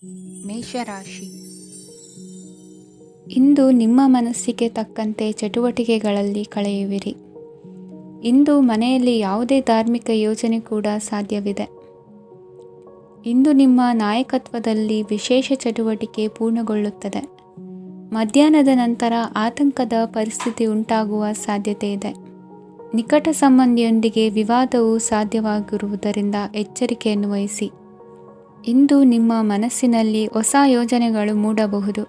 ಮೇಷರಾಶಿ. ಇಂದು ನಿಮ್ಮ ಮನಸ್ಸಿಗೆ ತಕ್ಕಂತೆ ಚಟುವಟಿಕೆಗಳಲ್ಲಿ ಕಳೆಯುವಿರಿ. ಇಂದು ಮನೆಯಲ್ಲಿ ಯಾವುದೇ ಧಾರ್ಮಿಕ ಯೋಜನೆ ಕೂಡ ಸಾಧ್ಯವಿದೆ. ಇಂದು ನಿಮ್ಮ ನಾಯಕತ್ವದಲ್ಲಿ ವಿಶೇಷ ಚಟುವಟಿಕೆ ಪೂರ್ಣಗೊಳ್ಳುತ್ತದೆ. ಮಧ್ಯಾಹ್ನದ ನಂತರ ಆತಂಕದ ಪರಿಸ್ಥಿತಿ ಉಂಟಾಗುವ ಸಾಧ್ಯತೆ ಇದೆ. ನಿಕಟ ಸಂಬಂಧಿಯೊಂದಿಗೆ ವಿವಾದವು ಸಾಧ್ಯವಾಗಿರುವುದರಿಂದ ಎಚ್ಚರಿಕೆಯನ್ನು ವಹಿಸಿ. ಇಂದು ನಿಮ್ಮ ಮನಸ್ಸಿನಲ್ಲಿ ಹೊಸ ಯೋಜನೆಗಳು ಮೂಡಬಹುದು.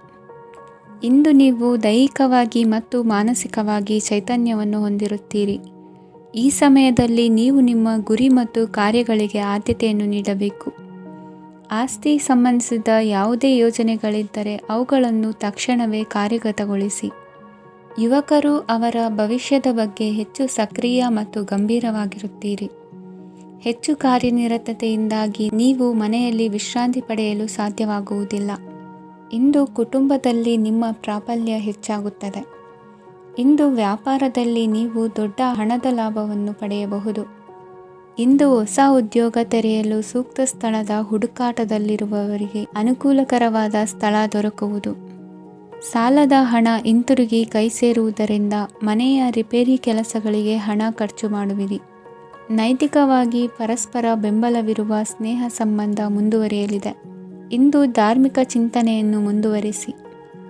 ಇಂದು ನೀವು ದೈಹಿಕವಾಗಿ ಮತ್ತು ಮಾನಸಿಕವಾಗಿ ಚೈತನ್ಯವನ್ನು ಹೊಂದಿರುತ್ತೀರಿ. ಈ ಸಮಯದಲ್ಲಿ ನೀವು ನಿಮ್ಮ ಗುರಿ ಮತ್ತು ಕಾರ್ಯಗಳಿಗೆ ಆದ್ಯತೆಯನ್ನು ನೀಡಬೇಕು. ಆಸ್ತಿ ಸಂಬಂಧಿಸಿದ ಯಾವುದೇ ಯೋಜನೆಗಳಿದ್ದರೆ ಅವುಗಳನ್ನು ತಕ್ಷಣವೇ ಕಾರ್ಯಗತಗೊಳಿಸಿ. ಯುವಕರು ಅವರ ಭವಿಷ್ಯದ ಬಗ್ಗೆ ಹೆಚ್ಚು ಸಕ್ರಿಯ ಮತ್ತು ಗಂಭೀರವಾಗಿರುತ್ತೀರಿ. ಹೆಚ್ಚು ಕಾರ್ಯನಿರತತೆಯಿಂದಾಗಿ ನೀವು ಮನೆಯಲ್ಲಿ ವಿಶ್ರಾಂತಿ ಪಡೆಯಲು ಸಾಧ್ಯವಾಗುವುದಿಲ್ಲ. ಇಂದು ಕುಟುಂಬದಲ್ಲಿ ನಿಮ್ಮ ಪ್ರಾಬಲ್ಯ ಹೆಚ್ಚಾಗುತ್ತದೆ. ಇಂದು ವ್ಯಾಪಾರದಲ್ಲಿ ನೀವು ದೊಡ್ಡ ಹಣದ ಲಾಭವನ್ನು ಪಡೆಯಬಹುದು. ಇಂದು ಹೊಸ ಉದ್ಯೋಗ ತೆರೆಯಲು ಸೂಕ್ತ ಸ್ಥಳದ ಹುಡುಕಾಟದಲ್ಲಿರುವವರಿಗೆ ಅನುಕೂಲಕರವಾದ ಸ್ಥಳ ದೊರಕುವುದು. ಸಾಲದ ಹಣ ಹಿಂತಿರುಗಿ ಕೈ ಸೇರುವುದರಿಂದ ಮನೆಯ ರಿಪೇರಿ ಕೆಲಸಗಳಿಗೆ ಹಣ ಖರ್ಚು ಮಾಡುವಿರಿ. ನೈತಿಕವಾಗಿ ಪರಸ್ಪರ ಬೆಂಬಲವಿರುವ ಸ್ನೇಹ ಸಂಬಂಧ ಮುಂದುವರಿಯಲಿದೆ. ಇಂದು ಧಾರ್ಮಿಕ ಚಿಂತನೆಯನ್ನು ಮುಂದುವರಿಸಿ.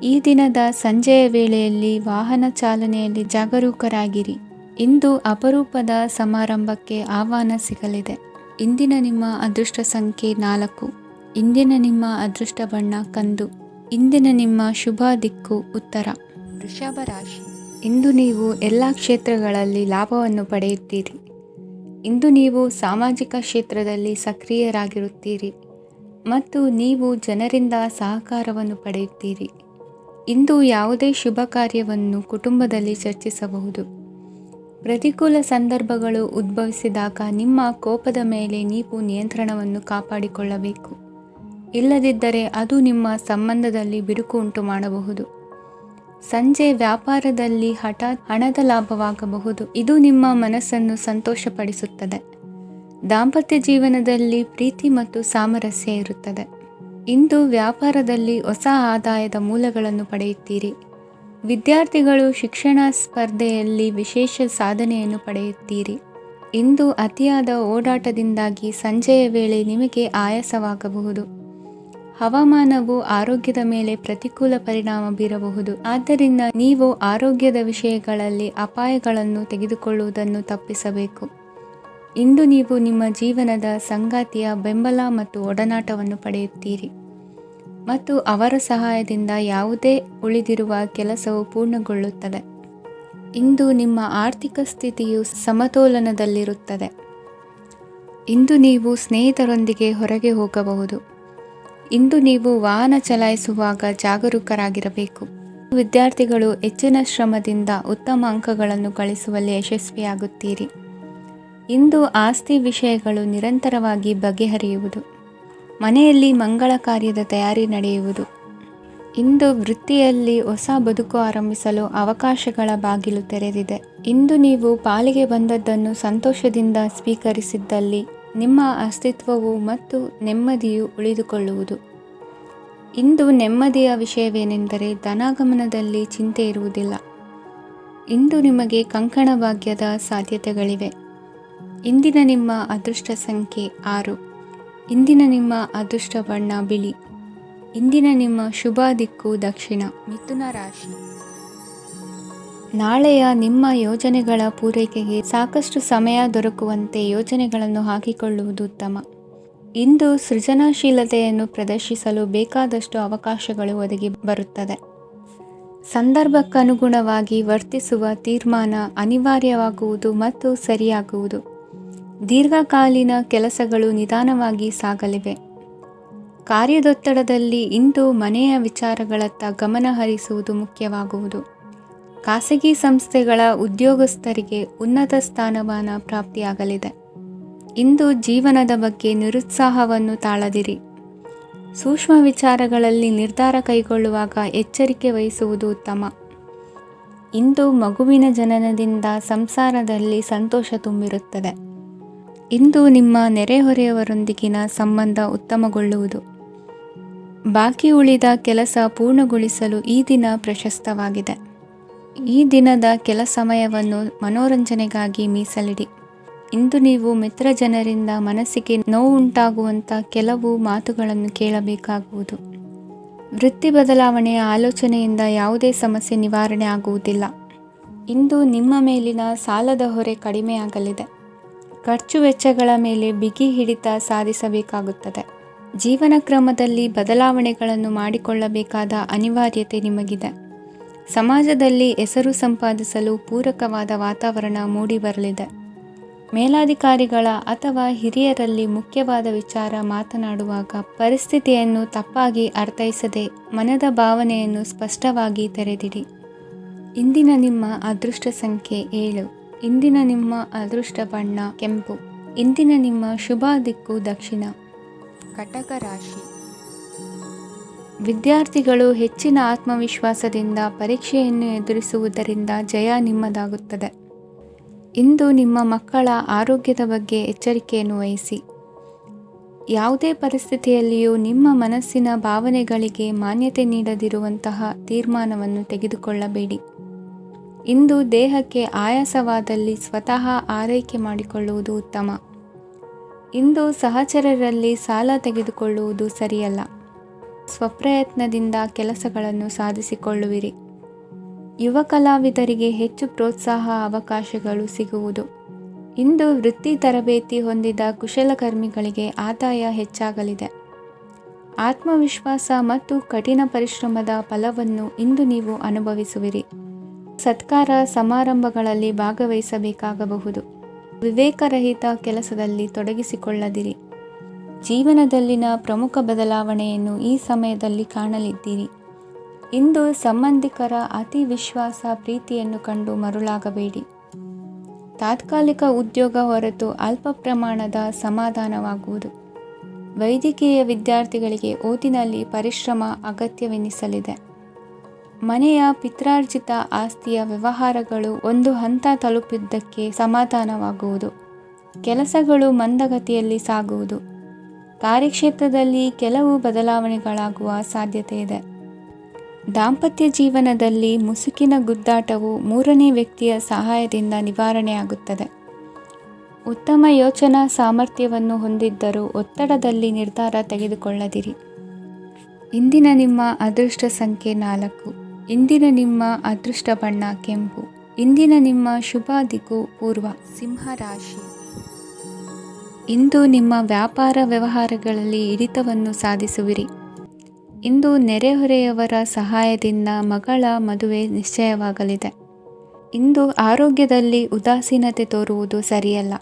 ಈ ದಿನದ ಸಂಜೆಯ ವೇಳೆಯಲ್ಲಿ ವಾಹನ ಚಾಲನೆಯಲ್ಲಿ ಜಾಗರೂಕರಾಗಿರಿ. ಇಂದು ಅಪರೂಪದ ಸಮಾರಂಭಕ್ಕೆ ಆಹ್ವಾನ ಸಿಗಲಿದೆ. ಇಂದಿನ ನಿಮ್ಮ ಅದೃಷ್ಟ ಸಂಖ್ಯೆ 4. ಇಂದಿನ ನಿಮ್ಮ ಅದೃಷ್ಟ ಬಣ್ಣ ಕಂದು. ಇಂದಿನ ನಿಮ್ಮ ಶುಭ ದಿಕ್ಕು ಉತ್ತರ. ವೃಷಭ ರಾಶಿ. ಇಂದು ನೀವು ಎಲ್ಲ ಕ್ಷೇತ್ರಗಳಲ್ಲಿ ಲಾಭವನ್ನು ಪಡೆಯುತ್ತೀರಿ. ಇಂದು ನೀವು ಸಾಮಾಜಿಕ ಕ್ಷೇತ್ರದಲ್ಲಿ ಸಕ್ರಿಯರಾಗಿರುತ್ತೀರಿ ಮತ್ತು ನೀವು ಜನರಿಂದ ಸಹಕಾರವನ್ನು ಪಡೆಯುತ್ತೀರಿ. ಇಂದು ಯಾವುದೇ ಶುಭ ಕಾರ್ಯವನ್ನು ಕುಟುಂಬದಲ್ಲಿ ಚರ್ಚಿಸಬಹುದು. ಪ್ರತಿಕೂಲ ಸಂದರ್ಭಗಳು ಉದ್ಭವಿಸಿದಾಗ ನಿಮ್ಮ ಕೋಪದ ಮೇಲೆ ನೀವು ನಿಯಂತ್ರಣವನ್ನು ಕಾಪಾಡಿಕೊಳ್ಳಬೇಕು. ಇಲ್ಲದಿದ್ದರೆ ಅದು ನಿಮ್ಮ ಸಂಬಂಧದಲ್ಲಿ ಬಿರುಕು ಉಂಟು ಮಾಡಬಹುದು. ಸಂಜೆ ವ್ಯಾಪಾರದಲ್ಲಿ ಹಠಾತ್ ಹಣದ ಲಾಭವಾಗಬಹುದು. ಇದು ನಿಮ್ಮ ಮನಸ್ಸನ್ನು ಸಂತೋಷಪಡಿಸುತ್ತದೆ. ದಾಂಪತ್ಯ ಜೀವನದಲ್ಲಿ ಪ್ರೀತಿ ಮತ್ತು ಸಾಮರಸ್ಯ ಇರುತ್ತದೆ. ಇಂದು ವ್ಯಾಪಾರದಲ್ಲಿ ಹೊಸ ಆದಾಯದ ಮೂಲಗಳನ್ನು ಪಡೆಯುತ್ತೀರಿ. ವಿದ್ಯಾರ್ಥಿಗಳು ಶಿಕ್ಷಣ ಸ್ಪರ್ಧೆಯಲ್ಲಿ ವಿಶೇಷ ಸಾಧನೆಯನ್ನು ಪಡೆಯುತ್ತೀರಿ. ಇಂದು ಅತಿಯಾದ ಓಡಾಟದಿಂದಾಗಿ ಸಂಜೆಯ ವೇಳೆ ನಿಮಗೆ ಆಯಾಸವಾಗಬಹುದು. ಹವಾಮಾನವು ಆರೋಗ್ಯದ ಮೇಲೆ ಪ್ರತಿಕೂಲ ಪರಿಣಾಮ ಬೀರಬಹುದು. ಆದ್ದರಿಂದ ನೀವು ಆರೋಗ್ಯದ ವಿಷಯಗಳಲ್ಲಿ ಅಪಾಯಗಳನ್ನು ತೆಗೆದುಕೊಳ್ಳುವುದನ್ನು ತಪ್ಪಿಸಬೇಕು. ಇಂದು ನೀವು ನಿಮ್ಮ ಜೀವನದ ಸಂಗಾತಿಯ ಬೆಂಬಲ ಮತ್ತು ಒಡನಾಟವನ್ನು ಪಡೆಯುತ್ತೀರಿ ಮತ್ತು ಅವರ ಸಹಾಯದಿಂದ ಯಾವುದೇ ಉಳಿದಿರುವ ಕೆಲಸವು ಪೂರ್ಣಗೊಳ್ಳುತ್ತದೆ. ಇಂದು ನಿಮ್ಮ ಆರ್ಥಿಕ ಸ್ಥಿತಿಯು ಸಮತೋಲನದಲ್ಲಿರುತ್ತದೆ. ಇಂದು ನೀವು ಸ್ನೇಹಿತರೊಂದಿಗೆ ಹೊರಗೆ ಹೋಗಬಹುದು. ಇಂದು ನೀವು ವಾಹನ ಚಲಾಯಿಸುವಾಗ ಜಾಗರೂಕರಾಗಿರಬೇಕು. ವಿದ್ಯಾರ್ಥಿಗಳು ಹೆಚ್ಚಿನ ಶ್ರಮದಿಂದ ಉತ್ತಮ ಅಂಕಗಳನ್ನು ಗಳಿಸುವಲ್ಲಿ ಯಶಸ್ವಿಯಾಗುತ್ತೀರಿ. ಇಂದು ಆಸ್ತಿ ವಿಷಯಗಳು ನಿರಂತರವಾಗಿ ಬಗೆಹರಿಯುವುದು. ಮನೆಯಲ್ಲಿ ಮಂಗಳ ಕಾರ್ಯದ ತಯಾರಿ ನಡೆಯುವುದು. ಇಂದು ವೃತ್ತಿಯಲ್ಲಿ ಹೊಸ ಬದುಕು ಆರಂಭಿಸಲು ಅವಕಾಶಗಳ ಬಾಗಿಲು ತೆರೆದಿದೆ. ಇಂದು ನೀವು ಪಾಲಿಗೆ ಬಂದದ್ದನ್ನು ಸಂತೋಷದಿಂದ ಸ್ವೀಕರಿಸಿದ್ದಲ್ಲಿ ನಿಮ್ಮ ಅಸ್ತಿತ್ವವು ಮತ್ತು ನೆಮ್ಮದಿಯು ಉಳಿದುಕೊಳ್ಳುವುದು. ಇಂದು ನೆಮ್ಮದಿಯ ವಿಷಯವೇನೆಂದರೆ ಧನಾಗಮನದಲ್ಲಿ ಚಿಂತೆ ಇರುವುದಿಲ್ಲ. ಇಂದು ನಿಮಗೆ ಕಂಕಣ ಭಾಗ್ಯದ ಸಾಧ್ಯತೆಗಳಿವೆ. ಇಂದಿನ ನಿಮ್ಮ ಅದೃಷ್ಟ ಸಂಖ್ಯೆ 6. ಇಂದಿನ ನಿಮ್ಮ ಅದೃಷ್ಟ ಬಣ್ಣ ಬಿಳಿ. ಇಂದಿನ ನಿಮ್ಮ ಶುಭ ದಿಕ್ಕು ದಕ್ಷಿಣ. ಮಿಥುನ ರಾಶಿ. ನಾಳೆಯ ನಿಮ್ಮ ಯೋಜನೆಗಳ ಪೂರೈಕೆಗೆ ಸಾಕಷ್ಟು ಸಮಯ ದೊರಕುವಂತೆ ಯೋಜನೆಗಳನ್ನು ಹಾಕಿಕೊಳ್ಳುವುದು ಉತ್ತಮ. ಇಂದು ಸೃಜನಶೀಲತೆಯನ್ನು ಪ್ರದರ್ಶಿಸಲು ಬೇಕಾದಷ್ಟು ಅವಕಾಶಗಳು ಒದಗಿ ಬರುತ್ತದೆ. ಸಂದರ್ಭಕ್ಕನುಗುಣವಾಗಿ ವರ್ತಿಸುವ ತೀರ್ಮಾನ ಅನಿವಾರ್ಯವಾಗುವುದು ಮತ್ತು ಸರಿಯಾಗುವುದು. ದೀರ್ಘಕಾಲೀನ ಕೆಲಸಗಳು ನಿಧಾನವಾಗಿ ಸಾಗಲಿವೆ. ಕಾರ್ಯದೊತ್ತಡದಲ್ಲಿ ಇಂದು ಮನೆಯ ವಿಚಾರಗಳತ್ತ ಗಮನ ಹರಿಸುವುದು ಮುಖ್ಯವಾಗುವುದು. ಖಾಸಗಿ ಸಂಸ್ಥೆಗಳ ಉದ್ಯೋಗಸ್ಥರಿಗೆ ಉನ್ನತ ಸ್ಥಾನಮಾನ ಪ್ರಾಪ್ತಿಯಾಗಲಿದೆ. ಇಂದು ಜೀವನದ ಬಗ್ಗೆ ನಿರುತ್ಸಾಹವನ್ನು ತಾಳದಿರಿ. ಸೂಕ್ಷ್ಮ ವಿಚಾರಗಳಲ್ಲಿ ನಿರ್ಧಾರ ಕೈಗೊಳ್ಳುವಾಗ ಎಚ್ಚರಿಕೆ ವಹಿಸುವುದು ಉತ್ತಮ. ಇಂದು ಮಗುವಿನ ಜನನದಿಂದ ಸಂಸಾರದಲ್ಲಿ ಸಂತೋಷ ತುಂಬಿರುತ್ತದೆ. ಇಂದು ನಿಮ್ಮ ನೆರೆಹೊರೆಯವರೊಂದಿಗಿನ ಸಂಬಂಧ ಉತ್ತಮಗೊಳ್ಳುವುದು. ಬಾಕಿ ಉಳಿದ ಕೆಲಸ ಪೂರ್ಣಗೊಳಿಸಲು ಈ ದಿನ ಪ್ರಶಸ್ತವಾಗಿದೆ. ಈ ದಿನದ ಕೆಲ ಸಮಯವನ್ನು ಮನೋರಂಜನೆಗಾಗಿ ಮೀಸಲಿಡಿ. ಇಂದು ನೀವು ಮಿತ್ರ ಜನರಿಂದ ಮನಸ್ಸಿಗೆ ನೋವುಂಟಾಗುವಂಥ ಕೆಲವು ಮಾತುಗಳನ್ನು ಕೇಳಬೇಕಾಗುವುದು. ವೃತ್ತಿ ಬದಲಾವಣೆಯ ಆಲೋಚನೆಯಿಂದ ಯಾವುದೇ ಸಮಸ್ಯೆ ನಿವಾರಣೆ ಆಗುವುದಿಲ್ಲ. ಇಂದು ನಿಮ್ಮ ಮೇಲಿನ ಸಾಲದ ಹೊರೆ ಕಡಿಮೆಯಾಗಲಿದೆ. ಖರ್ಚು ವೆಚ್ಚಗಳ ಮೇಲೆ ಬಿಗಿ ಹಿಡಿತ ಸಾಧಿಸಬೇಕಾಗುತ್ತದೆ. ಜೀವನ ಕ್ರಮದಲ್ಲಿ ಬದಲಾವಣೆಗಳನ್ನು ಮಾಡಿಕೊಳ್ಳಬೇಕಾದ ಅನಿವಾರ್ಯತೆ ನಿಮಗಿದೆ. ಸಮಾಜದಲ್ಲಿ ಹೆಸರು ಸಂಪಾದಿಸಲು ಪೂರಕವಾದ ವಾತಾವರಣ ಮೂಡಿಬರಲಿದೆ. ಮೇಲಾಧಿಕಾರಿಗಳ ಅಥವಾ ಹಿರಿಯರಲ್ಲಿ ಮುಖ್ಯವಾದ ವಿಚಾರ ಮಾತನಾಡುವಾಗ ಪರಿಸ್ಥಿತಿಯನ್ನು ತಪ್ಪಾಗಿ ಅರ್ಥೈಸದೆ ಮನದ ಭಾವನೆಯನ್ನು ಸ್ಪಷ್ಟವಾಗಿ ತೆರೆದಿಡಿ. ಇಂದಿನ ನಿಮ್ಮ ಅದೃಷ್ಟ ಸಂಖ್ಯೆ 7. ಇಂದಿನ ನಿಮ್ಮ ಅದೃಷ್ಟ ಬಣ್ಣ ಕೆಂಪು. ಇಂದಿನ ನಿಮ್ಮ ಶುಭ ದಿಕ್ಕು ದಕ್ಷಿಣ. ಕಟಕ ರಾಶಿ. ವಿದ್ಯಾರ್ಥಿಗಳು ಹೆಚ್ಚಿನ ಆತ್ಮವಿಶ್ವಾಸದಿಂದ ಪರೀಕ್ಷೆಯನ್ನು ಎದುರಿಸುವುದರಿಂದ ಜಯ ನಿಮ್ಮದಾಗುತ್ತದೆ. ಇಂದು ನಿಮ್ಮ ಮಕ್ಕಳ ಆರೋಗ್ಯದ ಬಗ್ಗೆ ಎಚ್ಚರಿಕೆಯನ್ನು ವಹಿಸಿ. ಯಾವುದೇ ಪರಿಸ್ಥಿತಿಯಲ್ಲಿಯೂ ನಿಮ್ಮ ಮನಸ್ಸಿನ ಭಾವನೆಗಳಿಗೆ ಮಾನ್ಯತೆ ನೀಡದಿರುವಂತಹ ತೀರ್ಮಾನವನ್ನು ತೆಗೆದುಕೊಳ್ಳಬೇಡಿ. ಇಂದು ದೇಹಕ್ಕೆ ಆಯಾಸವಾದಲ್ಲಿ ಸ್ವತಃ ಆರೈಕೆ ಮಾಡಿಕೊಳ್ಳುವುದು ಉತ್ತಮ. ಇಂದು ಸಹಚರರಲ್ಲಿ ಸಾಲ ತೆಗೆದುಕೊಳ್ಳುವುದು ಸರಿಯಲ್ಲ. ಸ್ವಪ್ರಯತ್ನದಿಂದ ಕೆಲಸಗಳನ್ನು ಸಾಧಿಸಿಕೊಳ್ಳುವಿರಿ. ಯುವ ಕಲಾವಿದರಿಗೆ ಹೆಚ್ಚು ಪ್ರೋತ್ಸಾಹ ಅವಕಾಶಗಳು ಸಿಗುವುದು. ಇಂದು ವೃತ್ತಿ ತರಬೇತಿ ಹೊಂದಿದ ಕುಶಲಕರ್ಮಿಗಳಿಗೆ ಆದಾಯ ಹೆಚ್ಚಾಗಲಿದೆ. ಆತ್ಮವಿಶ್ವಾಸ ಮತ್ತು ಕಠಿಣ ಪರಿಶ್ರಮದ ಫಲವನ್ನು ಇಂದು ನೀವು ಅನುಭವಿಸುವಿರಿ. ಸತ್ಕಾರ ಸಮಾರಂಭಗಳಲ್ಲಿ ಭಾಗವಹಿಸಬೇಕಾಗಬಹುದು. ವಿವೇಕರಹಿತ ಕೆಲಸದಲ್ಲಿ ತೊಡಗಿಸಿಕೊಳ್ಳದಿರಿ. ಜೀವನದಲ್ಲಿನ ಪ್ರಮುಖ ಬದಲಾವಣೆಯನ್ನು ಈ ಸಮಯದಲ್ಲಿ ಕಾಣಲಿದ್ದೀರಿ. ಇಂದು ಸಂಬಂಧಿಕರ ಅತಿ ವಿಶ್ವಾಸ ಪ್ರೀತಿಯನ್ನು ಕಂಡು ಮರುಳಾಗಬೇಡಿ. ತಾತ್ಕಾಲಿಕ ಉದ್ಯೋಗ ಹೊರತು ಅಲ್ಪ ಪ್ರಮಾಣದ ಸಮಾಧಾನವಾಗುವುದು. ವೈದ್ಯಕೀಯ ವಿದ್ಯಾರ್ಥಿಗಳಿಗೆ ಓದಿನಲ್ಲಿ ಪರಿಶ್ರಮ ಅಗತ್ಯವೆನಿಸಲಿದೆ. ಮನೆಯ ಪಿತ್ರಾರ್ಜಿತ ಆಸ್ತಿಯ ವ್ಯವಹಾರಗಳು ಒಂದು ಹಂತ ತಲುಪಿದ್ದಕ್ಕೆ ಸಮಾಧಾನವಾಗುವುದು. ಕೆಲಸಗಳು ಮಂದಗತಿಯಲ್ಲಿ ಸಾಗುವುದು. ಕಾರ್ಯಕ್ಷೇತ್ರದಲ್ಲಿ ಕೆಲವು ಬದಲಾವಣೆಗಳಾಗುವ ಸಾಧ್ಯತೆ ಇದೆ. ದಾಂಪತ್ಯ ಜೀವನದಲ್ಲಿ ಮುಸುಕಿನ ಗುದ್ದಾಟವು ಮೂರನೇ ವ್ಯಕ್ತಿಯ ಸಹಾಯದಿಂದ ನಿವಾರಣೆಯಾಗುತ್ತದೆ. ಉತ್ತಮ ಯೋಚನಾ ಸಾಮರ್ಥ್ಯವನ್ನು ಹೊಂದಿದ್ದರೂ ಒತ್ತಡದಲ್ಲಿ ನಿರ್ಧಾರ ತೆಗೆದುಕೊಳ್ಳದಿರಿ. ಇಂದಿನ ನಿಮ್ಮ ಅದೃಷ್ಟ ಸಂಖ್ಯೆ 4. ಇಂದಿನ ನಿಮ್ಮ ಅದೃಷ್ಟ ಬಣ್ಣ ಕೆಂಪು. ಇಂದಿನ ನಿಮ್ಮ ಶುಭ ದಿಕ್ಕು ಪೂರ್ವ. ಸಿಂಹ ರಾಶಿ. ಇಂದು ನಿಮ್ಮ ವ್ಯಾಪಾರ ವ್ಯವಹಾರಗಳಲ್ಲಿ ಹಿಡಿತವನ್ನು ಸಾಧಿಸುವಿರಿ. ಇಂದು ನೆರೆಹೊರೆಯವರ ಸಹಾಯದಿಂದ ಮಗಳ ಮದುವೆ ನಿಶ್ಚಯವಾಗಲಿದೆ. ಇಂದು ಆರೋಗ್ಯದಲ್ಲಿ ಉದಾಸೀನತೆ ತೋರುವುದು ಸರಿಯಲ್ಲ.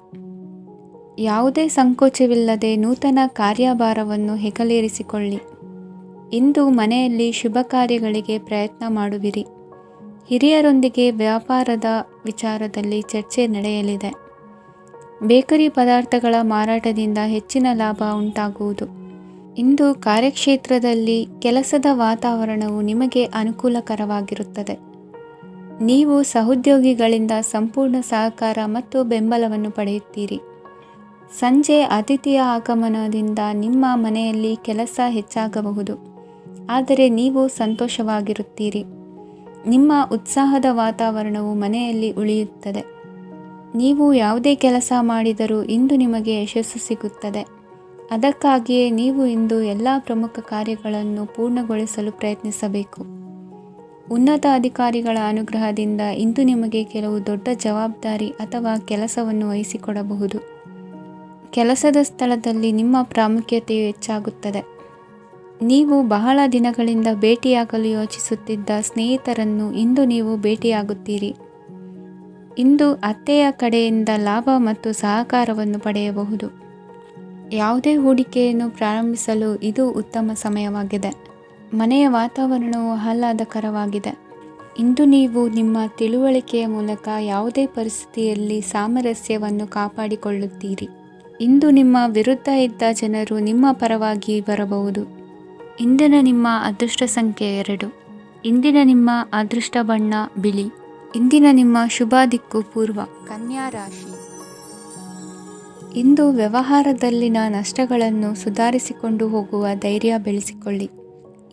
ಯಾವುದೇ ಸಂಕೋಚವಿಲ್ಲದೆ ನೂತನ ಕಾರ್ಯಭಾರವನ್ನು ಹೆಗಲೇರಿಸಿಕೊಳ್ಳಿ. ಇಂದು ಮನೆಯಲ್ಲಿ ಶುಭ ಕಾರ್ಯಗಳಿಗೆ ಪ್ರಯತ್ನ ಮಾಡುವಿರಿ. ಹಿರಿಯರೊಂದಿಗೆ ವ್ಯಾಪಾರದ ವಿಚಾರದಲ್ಲಿ ಚರ್ಚೆ ನಡೆಯಲಿದೆ. ಬೇಕರಿ ಪದಾರ್ಥಗಳ ಮಾರಾಟದಿಂದ ಹೆಚ್ಚಿನ ಲಾಭ ಉಂಟಾಗುವುದು. ಇಂದು ಕಾರ್ಯಕ್ಷೇತ್ರದಲ್ಲಿ ಕೆಲಸದ ವಾತಾವರಣವು ನಿಮಗೆ ಅನುಕೂಲಕರವಾಗಿರುತ್ತದೆ. ನೀವು ಸಹೋದ್ಯೋಗಿಗಳಿಂದ ಸಂಪೂರ್ಣ ಸಹಕಾರ ಮತ್ತು ಬೆಂಬಲವನ್ನು ಪಡೆಯುತ್ತೀರಿ. ಸಂಜೆ ಅತಿಥಿಯ ಆಗಮನದಿಂದ ನಿಮ್ಮ ಮನೆಯಲ್ಲಿ ಕೆಲಸ ಹೆಚ್ಚಾಗಬಹುದು, ಆದರೆ ನೀವು ಸಂತೋಷವಾಗಿರುತ್ತೀರಿ. ನಿಮ್ಮ ಉತ್ಸಾಹದ ವಾತಾವರಣವು ಮನೆಯಲ್ಲಿ ಉಳಿಯುತ್ತದೆ. ನೀವು ಯಾವುದೇ ಕೆಲಸ ಮಾಡಿದರೂ ಇಂದು ನಿಮಗೆ ಯಶಸ್ಸು ಸಿಗುತ್ತದೆ. ಅದಕ್ಕಾಗಿಯೇ ನೀವು ಇಂದು ಎಲ್ಲ ಪ್ರಮುಖ ಕಾರ್ಯಗಳನ್ನು ಪೂರ್ಣಗೊಳಿಸಲು ಪ್ರಯತ್ನಿಸಬೇಕು. ಉನ್ನತ ಅಧಿಕಾರಿಗಳ ಅನುಗ್ರಹದಿಂದ ಇಂದು ನಿಮಗೆ ಕೆಲವು ದೊಡ್ಡ ಜವಾಬ್ದಾರಿ ಅಥವಾ ಕೆಲಸವನ್ನು ವಹಿಸಿಕೊಡಬಹುದು. ಕೆಲಸದ ಸ್ಥಳದಲ್ಲಿ ನಿಮ್ಮ ಪ್ರಾಮುಖ್ಯತೆಯು ಹೆಚ್ಚಾಗುತ್ತದೆ. ನೀವು ಬಹಳ ದಿನಗಳಿಂದ ಭೇಟಿಯಾಗಲು ಯೋಚಿಸುತ್ತಿದ್ದ ಸ್ನೇಹಿತರನ್ನು ಇಂದು ನೀವು ಭೇಟಿಯಾಗುತ್ತೀರಿ. ಇಂದು ಅತ್ತೆಯ ಕಡೆಯಿಂದ ಲಾಭ ಮತ್ತು ಸಹಕಾರವನ್ನು ಪಡೆಯಬಹುದು. ಯಾವುದೇ ಹೂಡಿಕೆಯನ್ನು ಪ್ರಾರಂಭಿಸಲು ಇದು ಉತ್ತಮ ಸಮಯವಾಗಿದೆ. ಮನೆಯ ವಾತಾವರಣವು ಆಹ್ಲಾದಕರವಾಗಿದೆ. ಇಂದು ನೀವು ನಿಮ್ಮ ತಿಳುವಳಿಕೆಯ ಮೂಲಕ ಯಾವುದೇ ಪರಿಸ್ಥಿತಿಯಲ್ಲಿ ಸಾಮರಸ್ಯವನ್ನು ಕಾಪಾಡಿಕೊಳ್ಳುತ್ತೀರಿ. ಇಂದು ನಿಮ್ಮ ವಿರುದ್ಧ ಇದ್ದ ಜನರು ನಿಮ್ಮ ಪರವಾಗಿ ಬರಬಹುದು. ಇಂದಿನ ನಿಮ್ಮ ಅದೃಷ್ಟ ಸಂಖ್ಯೆ 2. ಇಂದಿನ ನಿಮ್ಮ ಅದೃಷ್ಟ ಬಣ್ಣ ಬಿಳಿ. ಇಂದಿನ ನಿಮ್ಮ ಶುಭ ದಿಕ್ಕು ಪೂರ್ವ. ಕನ್ಯಾ ರಾಶಿ. ಇಂದು ವ್ಯವಹಾರದಲ್ಲಿನ ನಷ್ಟಗಳನ್ನು ಸುಧಾರಿಸಿಕೊಂಡು ಹೋಗುವ ಧೈರ್ಯ ಬೆಳೆಸಿಕೊಳ್ಳಿ.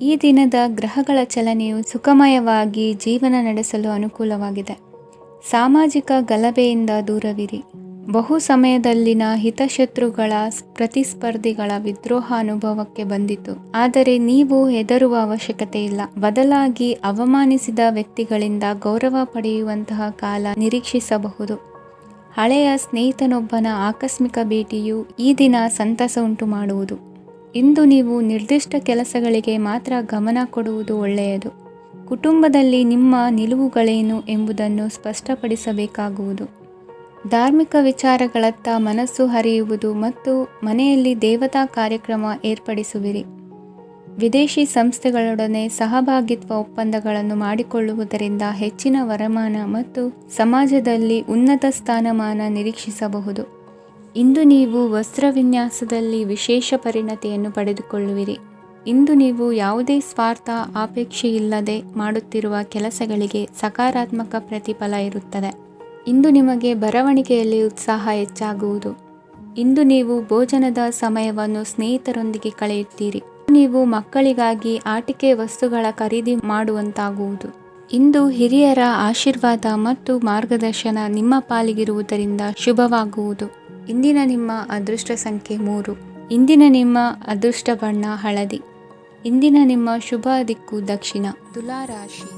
ಈ ದಿನದ ಗ್ರಹಗಳ ಚಲನೆಯು ಸುಖಮಯವಾಗಿ ಜೀವನ ನಡೆಸಲು ಅನುಕೂಲವಾಗಿದೆ. ಸಾಮಾಜಿಕ ಗಲಭೆಯಿಂದ ದೂರವಿರಿ. ಬಹು ಸಮಯದಲ್ಲಿನ ಹಿತಶತ್ರುಗಳ ಪ್ರತಿಸ್ಪರ್ಧಿಗಳ ವಿದ್ರೋಹ ಅನುಭವಕ್ಕೆ ಬಂದಿತು. ಆದರೆ ನೀವು ಹೆದರುವ ಅವಶ್ಯಕತೆ ಇಲ್ಲ. ಬದಲಾಗಿ ಅವಮಾನಿಸಿದ ವ್ಯಕ್ತಿಗಳಿಂದ ಗೌರವ ಪಡೆಯುವಂತಹ ಕಾಲ ನಿರೀಕ್ಷಿಸಬಹುದು. ಹಳೆಯ ಸ್ನೇಹಿತನೊಬ್ಬನ ಆಕಸ್ಮಿಕ ಭೇಟಿಯು ಈ ದಿನ ಸಂತಸ ಉಂಟು ಮಾಡುವುದು. ಇಂದು ನೀವು ನಿರ್ದಿಷ್ಟ ಕೆಲಸಗಳಿಗೆ ಮಾತ್ರ ಗಮನ ಕೊಡುವುದು ಒಳ್ಳೆಯದು. ಕುಟುಂಬದಲ್ಲಿ ನಿಮ್ಮ ನಿಲುವುಗಳೇನು ಎಂಬುದನ್ನು ಸ್ಪಷ್ಟಪಡಿಸಬೇಕಾಗುವುದು. ಧಾರ್ಮಿಕ ವಿಚಾರಗಳತ್ತ ಮನಸ್ಸು ಹರಿಯುವುದು ಮತ್ತು ಮನೆಯಲ್ಲಿ ದೇವತಾ ಕಾರ್ಯಕ್ರಮ ಏರ್ಪಡಿಸುವಿರಿ. ವಿದೇಶಿ ಸಂಸ್ಥೆಗಳೊಡನೆ ಸಹಭಾಗಿತ್ವ ಒಪ್ಪಂದಗಳನ್ನು ಮಾಡಿಕೊಳ್ಳುವುದರಿಂದ ಹೆಚ್ಚಿನ ವರಮಾನ ಮತ್ತು ಸಮಾಜದಲ್ಲಿ ಉನ್ನತ ಸ್ಥಾನಮಾನ ನಿರೀಕ್ಷಿಸಬಹುದು. ಇಂದು ನೀವು ವಸ್ತ್ರವಿನ್ಯಾಸದಲ್ಲಿ ವಿಶೇಷ ಪರಿಣತಿಯನ್ನು ಪಡೆದುಕೊಳ್ಳುವಿರಿ. ಇಂದು ನೀವು ಯಾವುದೇ ಸ್ವಾರ್ಥ ಅಪೇಕ್ಷೆಯಿಲ್ಲದೆ ಮಾಡುತ್ತಿರುವ ಕೆಲಸಗಳಿಗೆ ಸಕಾರಾತ್ಮಕ ಪ್ರತಿಫಲ ಇರುತ್ತದೆ. ಇಂದು ನಿಮಗೆ ಬರವಣಿಗೆಯಲ್ಲಿ ಉತ್ಸಾಹ ಹೆಚ್ಚಾಗುವುದು. ಇಂದು ನೀವು ಭೋಜನದ ಸಮಯವನ್ನು ಸ್ನೇಹಿತರೊಂದಿಗೆ ಕಳೆಯುತ್ತೀರಿ. ನೀವು ಮಕ್ಕಳಿಗಾಗಿ ಆಟಿಕೆ ವಸ್ತುಗಳ ಖರೀದಿ ಮಾಡುವಂತಾಗುವುದು. ಇಂದು ಹಿರಿಯರ ಆಶೀರ್ವಾದ ಮತ್ತು ಮಾರ್ಗದರ್ಶನ ನಿಮ್ಮ ಪಾಲಿಗಿರುವುದರಿಂದ ಶುಭವಾಗುವುದು. ಇಂದಿನ ನಿಮ್ಮ ಅದೃಷ್ಟ ಸಂಖ್ಯೆ 3. ಇಂದಿನ ನಿಮ್ಮ ಅದೃಷ್ಟ ಬಣ್ಣ ಹಳದಿ. ಇಂದಿನ ನಿಮ್ಮ ಶುಭ ದಿಕ್ಕು ದಕ್ಷಿಣ. ತುಲಾ ರಾಶಿ.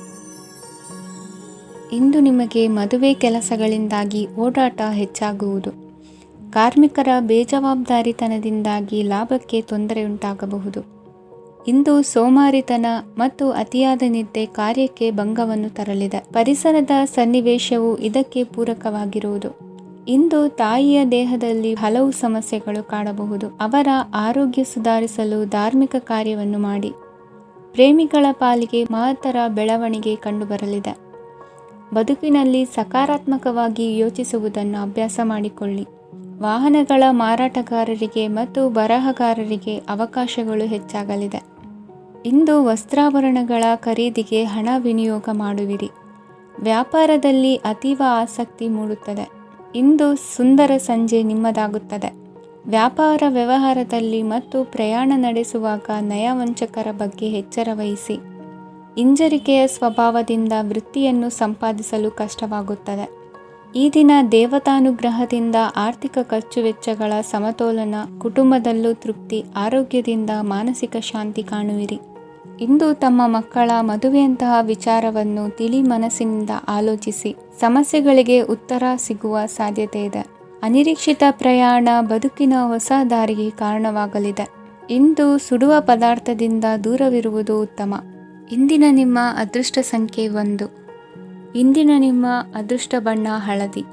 ಇಂದು ನಿಮಗೆ ಮದುವೆ ಕೆಲಸಗಳಿಂದಾಗಿ ಓಡಾಟ ಹೆಚ್ಚಾಗುವುದು. ಕಾರ್ಮಿಕರ ಬೇಜವಾಬ್ದಾರಿತನದಿಂದಾಗಿ ಲಾಭಕ್ಕೆ ತೊಂದರೆಯುಂಟಾಗಬಹುದು. ಇಂದು ಸೋಮಾರಿತನ ಮತ್ತು ಅತಿಯಾದ ನಿದ್ದೆ ಕಾರ್ಯಕ್ಕೆ ಭಂಗವನ್ನು ತರಲಿದೆ. ಪರಿಸರದ ಸನ್ನಿವೇಶವು ಇದಕ್ಕೆ ಪೂರಕವಾಗಿರುವುದು. ಇಂದು ತಾಯಿಯ ದೇಹದಲ್ಲಿ ಹಲವು ಸಮಸ್ಯೆಗಳು ಕಾಡಬಹುದು. ಅವರ ಆರೋಗ್ಯ ಸುಧಾರಿಸಲು ಧಾರ್ಮಿಕ ಕಾರ್ಯವನ್ನು ಮಾಡಿ. ಪ್ರೇಮಿಗಳ ಪಾಲಿಗೆ ಮಹತ್ತರ ಬೆಳವಣಿಗೆ ಕಂಡುಬರಲಿದೆ. ಬದುಕಿನಲ್ಲಿ ಸಕಾರಾತ್ಮಕವಾಗಿ ಯೋಚಿಸುವುದನ್ನು ಅಭ್ಯಾಸ ಮಾಡಿಕೊಳ್ಳಿ. ವಾಹನಗಳ ಮಾರಾಟಗಾರರಿಗೆ ಮತ್ತು ಬರಹಗಾರರಿಗೆ ಅವಕಾಶಗಳು ಹೆಚ್ಚಾಗಲಿದೆ. ಇಂದು ವಸ್ತ್ರಾಭರಣಗಳ ಖರೀದಿಗೆ ಹಣ ವಿನಿಯೋಗ ಮಾಡುವಿರಿ. ವ್ಯಾಪಾರದಲ್ಲಿ ಅತೀವ ಆಸಕ್ತಿ ಮೂಡುತ್ತದೆ. ಇಂದು ಸುಂದರ ಸಂಜೆ ನಿಮ್ಮದಾಗುತ್ತದೆ. ವ್ಯಾಪಾರ ವ್ಯವಹಾರದಲ್ಲಿ ಮತ್ತು ಪ್ರಯಾಣ ನಡೆಸುವಾಗ ನಯವಂಚಕರ ಬಗ್ಗೆ ಎಚ್ಚರ ವಹಿಸಿ. ಹಿಂಜರಿಕೆಯ ಸ್ವಭಾವದಿಂದ ವೃತ್ತಿಯನ್ನು ಸಂಪಾದಿಸಲು ಕಷ್ಟವಾಗುತ್ತದೆ. ಈ ದಿನ ದೇವತಾನುಗ್ರಹದಿಂದ ಆರ್ಥಿಕ ಖರ್ಚು ವೆಚ್ಚಗಳ ಸಮತೋಲನ, ಕುಟುಂಬದಲ್ಲೂ ತೃಪ್ತಿ, ಆರೋಗ್ಯದಿಂದ ಮಾನಸಿಕ ಶಾಂತಿ ಕಾಣುವಿರಿ. ಇಂದು ತಮ್ಮ ಮಕ್ಕಳ ಮದುವೆಯಂತಹ ವಿಚಾರವನ್ನು ತಿಳಿ ಮನಸ್ಸಿನಿಂದ ಆಲೋಚಿಸಿ. ಸಮಸ್ಯೆಗಳಿಗೆ ಉತ್ತರ ಸಿಗುವ ಸಾಧ್ಯತೆ ಇದೆ. ಅನಿರೀಕ್ಷಿತ ಪ್ರಯಾಣ ಬದುಕಿನ ಹೊಸ ದಾರಿಗೆ ಕಾರಣವಾಗಲಿದೆ. ಇಂದು ಸುಡುವ ಪದಾರ್ಥದಿಂದ ದೂರವಿರುವುದು ಉತ್ತಮ. ಇಂದಿನ ನಿಮ್ಮ ಅದೃಷ್ಟ ಸಂಖ್ಯೆ 1. ಇಂದಿನ ನಿಮ್ಮ ಅದೃಷ್ಟ ಬಣ್ಣ ಹಳದಿ.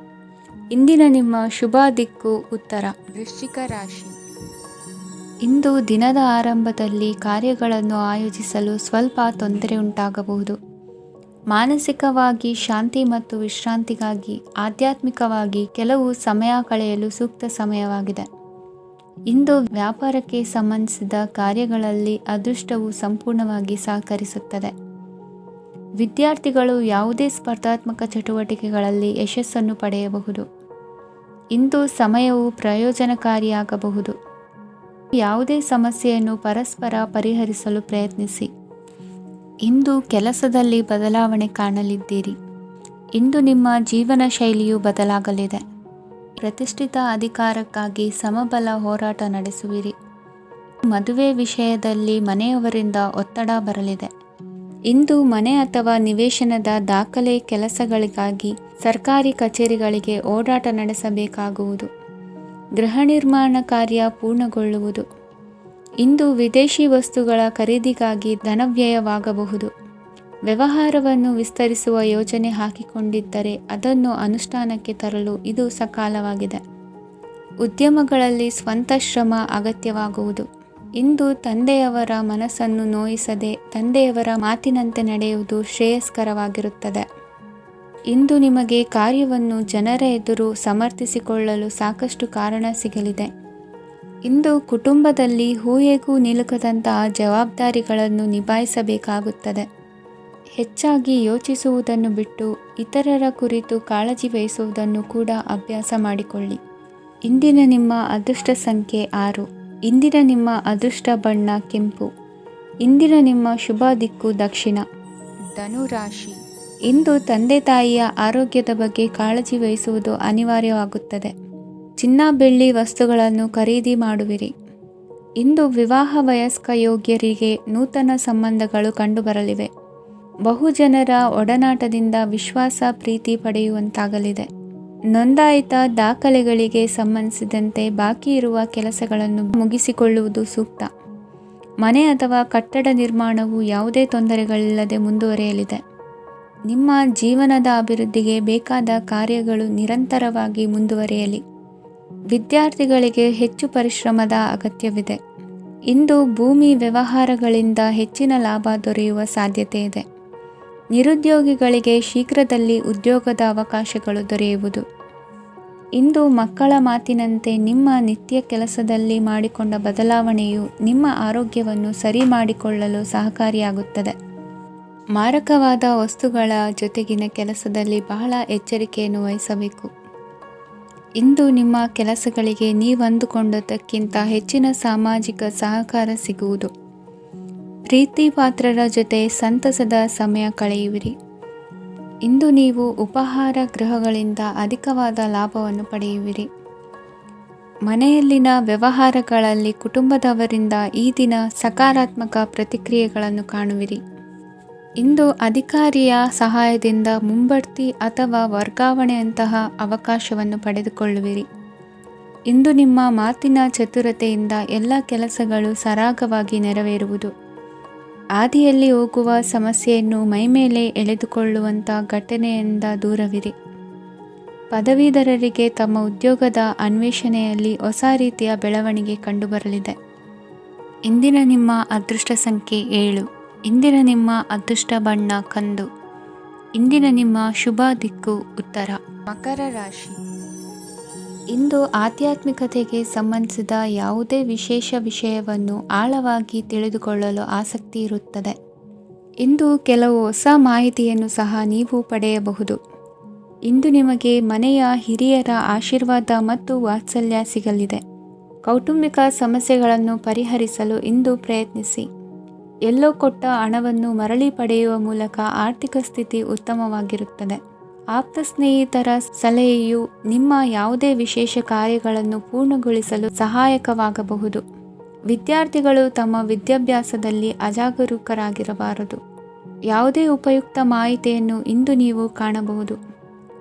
ಇಂದಿನ ನಿಮ್ಮ ಶುಭ ದಿಕ್ಕು ಉತ್ತರ. ವೃಶ್ಚಿಕ ರಾಶಿ. ಇಂದು ದಿನದ ಆರಂಭದಲ್ಲಿ ಕಾರ್ಯಗಳನ್ನು ಆಯೋಜಿಸಲು ಸ್ವಲ್ಪ ತೊಂದರೆ ಉಂಟಾಗಬಹುದು. ಮಾನಸಿಕವಾಗಿ ಶಾಂತಿ ಮತ್ತು ವಿಶ್ರಾಂತಿಗಾಗಿ ಆಧ್ಯಾತ್ಮಿಕವಾಗಿ ಕೆಲವು ಸಮಯ ಕಳೆಯಲು ಸೂಕ್ತ ಸಮಯವಾಗಿದೆ. ಇಂದು ವ್ಯಾಪಾರಕ್ಕೆ ಸಂಬಂಧಿಸಿದ ಕಾರ್ಯಗಳಲ್ಲಿ ಅದೃಷ್ಟವು ಸಂಪೂರ್ಣವಾಗಿ ಸಹಕರಿಸುತ್ತದೆ. ವಿದ್ಯಾರ್ಥಿಗಳು ಯಾವುದೇ ಸ್ಪರ್ಧಾತ್ಮಕ ಚಟುವಟಿಕೆಗಳಲ್ಲಿ ಯಶಸ್ಸನ್ನು ಪಡೆಯಬಹುದು. ಇಂದು ಸಮಯವು ಪ್ರಯೋಜನಕಾರಿಯಾಗಬಹುದು. ಯಾವುದೇ ಸಮಸ್ಯೆಯನ್ನು ಪರಸ್ಪರ ಪರಿಹರಿಸಲು ಪ್ರಯತ್ನಿಸಿ. ಇಂದು ಕೆಲಸದಲ್ಲಿ ಬದಲಾವಣೆ ಕಾಣಲಿದ್ದೀರಿ. ಇಂದು ನಿಮ್ಮ ಜೀವನ ಶೈಲಿಯು ಬದಲಾಗಲಿದೆ. ಪ್ರತಿಷ್ಠಿತ ಅಧಿಕಾರಕ್ಕಾಗಿ ಸಮಬಲ ಹೋರಾಟ ನಡೆಸುವಿರಿ. ಮದುವೆ ವಿಷಯದಲ್ಲಿ ಮನೆಯವರಿಂದ ಒತ್ತಡ ಬರಲಿದೆ. ಇಂದು ಮನೆ ಅಥವಾ ನಿವೇಶನದ ದಾಖಲೆ ಕೆಲಸಗಳಿಗಾಗಿ ಸರ್ಕಾರಿ ಕಚೇರಿಗಳಿಗೆ ಓಡಾಟ ನಡೆಸಬೇಕಾಗುವುದು. ಗೃಹ ನಿರ್ಮಾಣ ಕಾರ್ಯ ಪೂರ್ಣಗೊಳ್ಳುವುದು. ಇಂದು ವಿದೇಶಿ ವಸ್ತುಗಳ ಖರೀದಿಗಾಗಿ ಧನವ್ಯಯವಾಗಬಹುದು. ವ್ಯವಹಾರವನ್ನು ವಿಸ್ತರಿಸುವ ಯೋಜನೆ ಹಾಕಿಕೊಂಡಿದ್ದರೆ ಅದನ್ನು ಅನುಷ್ಠಾನಕ್ಕೆ ತರಲು ಇದು ಸಕಾಲವಾಗಿದೆ. ಉದ್ಯಮಗಳಲ್ಲಿ ಸ್ವಂತ ಶ್ರಮ ಅಗತ್ಯವಾಗುವುದು. ಇಂದು ತಂದೆಯವರ ಮನಸ್ಸನ್ನು ನೋಯಿಸದೆ ತಂದೆಯವರ ಮಾತಿನಂತೆ ನಡೆಯುವುದು ಶ್ರೇಯಸ್ಕರವಾಗಿರುತ್ತದೆ. ಇಂದು ನಿಮಗೆ ಕಾರ್ಯವನ್ನು ಜನರ ಎದುರು ಸಮರ್ಥಿಸಿಕೊಳ್ಳಲು ಸಾಕಷ್ಟು ಕಾರಣ ಸಿಗಲಿದೆ. ಇಂದು ಕುಟುಂಬದಲ್ಲಿ ಊಹೆಗೂ ನಿಲುಕದಂತಹ ಜವಾಬ್ದಾರಿಗಳನ್ನು ನಿಭಾಯಿಸಬೇಕಾಗುತ್ತದೆ. ಹೆಚ್ಚಾಗಿ ಯೋಚಿಸುವುದನ್ನು ಬಿಟ್ಟು ಇತರರ ಕುರಿತು ಕಾಳಜಿ ವಹಿಸುವುದನ್ನು ಕೂಡ ಅಭ್ಯಾಸ ಮಾಡಿಕೊಳ್ಳಿ. ಇಂದಿನ ನಿಮ್ಮ ಅದೃಷ್ಟ ಸಂಖ್ಯೆ 6. ಇಂದಿನ ನಿಮ್ಮ ಅದೃಷ್ಟ ಬಣ್ಣ ಕೆಂಪು. ಇಂದಿನ ನಿಮ್ಮ ಶುಭ ದಿಕ್ಕು ದಕ್ಷಿಣ. ಧನುರಾಶಿ. ಇಂದು ತಂದೆ ತಾಯಿಯ ಆರೋಗ್ಯದ ಬಗ್ಗೆ ಕಾಳಜಿ ವಹಿಸುವುದು ಅನಿವಾರ್ಯವಾಗುತ್ತದೆ. ಚಿನ್ನ ಬೆಳ್ಳಿ ವಸ್ತುಗಳನ್ನು ಖರೀದಿ ಮಾಡುವಿರಿ. ಇಂದು ವಿವಾಹ ವಯಸ್ಕ ಯೋಗ್ಯರಿಗೆ ನೂತನ ಸಂಬಂಧಗಳು ಕಂಡುಬರಲಿವೆ. ಬಹುಜನರ ಒಡನಾಟದಿಂದ ವಿಶ್ವಾಸ ಪ್ರೀತಿ ಪಡೆಯುವಂತಾಗಲಿದೆ. ನೋಂದಾಯಿತ ದಾಖಲೆಗಳಿಗೆ ಸಂಬಂಧಿಸಿದಂತೆ ಬಾಕಿ ಇರುವ ಕೆಲಸಗಳನ್ನು ಮುಗಿಸಿಕೊಳ್ಳುವುದು ಸೂಕ್ತ. ಮನೆ ಅಥವಾ ಕಟ್ಟಡ ನಿರ್ಮಾಣವು ಯಾವುದೇ ತೊಂದರೆಗಳಿಲ್ಲದೆ ಮುಂದುವರಿಯಲಿದೆ. ನಿಮ್ಮ ಜೀವನದ ಅಭಿವೃದ್ಧಿಗೆ ಬೇಕಾದ ಕಾರ್ಯಗಳು ನಿರಂತರವಾಗಿ ಮುಂದುವರಿಯಲಿ. ವಿದ್ಯಾರ್ಥಿಗಳಿಗೆ ಹೆಚ್ಚು ಪರಿಶ್ರಮದ ಅಗತ್ಯವಿದೆ. ಇಂದು ಭೂಮಿ ವ್ಯವಹಾರಗಳಿಂದ ಹೆಚ್ಚಿನ ಲಾಭ ದೊರೆಯುವ ಸಾಧ್ಯತೆ ಇದೆ. ನಿರುದ್ಯೋಗಿಗಳಿಗೆ ಶೀಘ್ರದಲ್ಲಿ ಉದ್ಯೋಗದ ಅವಕಾಶಗಳು ದೊರೆಯುವುದು. ಇಂದು ಮಕ್ಕಳ ಮಾತಿನಂತೆ ನಿಮ್ಮ ನಿತ್ಯ ಕೆಲಸದಲ್ಲಿ ಮಾಡಿಕೊಂಡ ಬದಲಾವಣೆಯು ನಿಮ್ಮ ಆರೋಗ್ಯವನ್ನು ಸರಿ ಮಾಡಿಕೊಳ್ಳಲು ಸಹಕಾರಿಯಾಗುತ್ತದೆ. ಮಾರಕವಾದ ವಸ್ತುಗಳ ಜೊತೆಗಿನ ಕೆಲಸದಲ್ಲಿ ಬಹಳ ಎಚ್ಚರಿಕೆಯನ್ನು ವಹಿಸಬೇಕು. ಇಂದು ನಿಮ್ಮ ಕೆಲಸಗಳಿಗೆ ನೀವಂದುಕೊಂಡದ್ದಕ್ಕಿಂತ ಹೆಚ್ಚಿನ ಸಾಮಾಜಿಕ ಸಹಕಾರ ಸಿಗುವುದು. ಪ್ರೀತಿ ಪಾತ್ರರ ಜೊತೆ ಸಂತಸದ ಸಮಯ ಕಳೆಯುವಿರಿ. ಇಂದು ನೀವು ಉಪಹಾರ ಗೃಹಗಳಿಂದ ಅಧಿಕವಾದ ಲಾಭವನ್ನು ಪಡೆಯುವಿರಿ. ಮನೆಯಲ್ಲಿನ ವ್ಯವಹಾರಗಳಲ್ಲಿ ಕುಟುಂಬದವರಿಂದ ಈ ದಿನ ಸಕಾರಾತ್ಮಕ ಪ್ರತಿಕ್ರಿಯೆಗಳನ್ನು ಕಾಣುವಿರಿ. ಇಂದು ಅಧಿಕಾರಿಯ ಸಹಾಯದಿಂದ ಮುಂಬಡ್ತಿ ಅಥವಾ ವರ್ಗಾವಣೆಯಂತಹ ಅವಕಾಶವನ್ನು ಪಡೆದುಕೊಳ್ಳುವಿರಿ. ಇಂದು ನಿಮ್ಮ ಮಾತಿನ ಚತುರತೆಯಿಂದ ಎಲ್ಲ ಕೆಲಸಗಳು ಸರಾಗವಾಗಿ ನೆರವೇರುವುದು. ಹಾದಿಯಲ್ಲಿ ಹೋಗುವ ಸಮಸ್ಯೆಯನ್ನು ಮೈಮೇಲೆ ಎಳೆದುಕೊಳ್ಳುವಂಥ ಘಟನೆಯಿಂದ ದೂರವಿರಿ. ಪದವೀಧರರಿಗೆ ತಮ್ಮ ಉದ್ಯೋಗದ ಅನ್ವೇಷಣೆಯಲ್ಲಿ ಹೊಸ ರೀತಿಯ ಬೆಳವಣಿಗೆ ಕಂಡುಬರಲಿದೆ. ಇಂದಿನ ನಿಮ್ಮ ಅದೃಷ್ಟ ಸಂಖ್ಯೆ 7. ಇಂದಿನ ನಿಮ್ಮ ಅದೃಷ್ಟ ಬಣ್ಣ ಕಂದು. ಇಂದಿನ ನಿಮ್ಮ ಶುಭ ದಿಕ್ಕು ಉತ್ತರ. ಮಕರ ರಾಶಿ. ಇಂದು ಆಧ್ಯಾತ್ಮಿಕತೆಗೆ ಸಂಬಂಧಿಸಿದ ಯಾವುದೇ ವಿಶೇಷ ವಿಷಯವನ್ನು ಆಳವಾಗಿ ತಿಳಿದುಕೊಳ್ಳಲು ಆಸಕ್ತಿ ಇರುತ್ತದೆ. ಇಂದು ಕೆಲವು ಹೊಸ ಮಾಹಿತಿಯನ್ನು ಸಹ ನೀವು ಪಡೆಯಬಹುದು. ಇಂದು ನಿಮಗೆ ಮನೆಯ ಹಿರಿಯರ ಆಶೀರ್ವಾದ ಮತ್ತು ವಾತ್ಸಲ್ಯ ಸಿಗಲಿದೆ. ಕೌಟುಂಬಿಕ ಸಮಸ್ಯೆಗಳನ್ನು ಪರಿಹರಿಸಲು ಇಂದು ಪ್ರಯತ್ನಿಸಿ. ಎಲ್ಲೋ ಕೊಟ್ಟ ಹಣವನ್ನು ಮರಳಿ ಪಡೆಯುವ ಮೂಲಕ ಆರ್ಥಿಕ ಸ್ಥಿತಿ ಉತ್ತಮವಾಗಿರುತ್ತದೆ. ಆಪ್ತ ಸ್ನೇಹಿತರ ಸಲಹೆಯು ನಿಮ್ಮ ಯಾವುದೇ ವಿಶೇಷ ಕಾರ್ಯಗಳನ್ನು ಪೂರ್ಣಗೊಳಿಸಲು ಸಹಾಯಕವಾಗಬಹುದು. ವಿದ್ಯಾರ್ಥಿಗಳು ತಮ್ಮ ವಿದ್ಯಾಭ್ಯಾಸದಲ್ಲಿ ಅಜಾಗರೂಕರಾಗಿರಬಾರದು. ಯಾವುದೇ ಉಪಯುಕ್ತ ಮಾಹಿತಿಯನ್ನು ಇಂದು ನೀವು ಕಾಣಬಹುದು.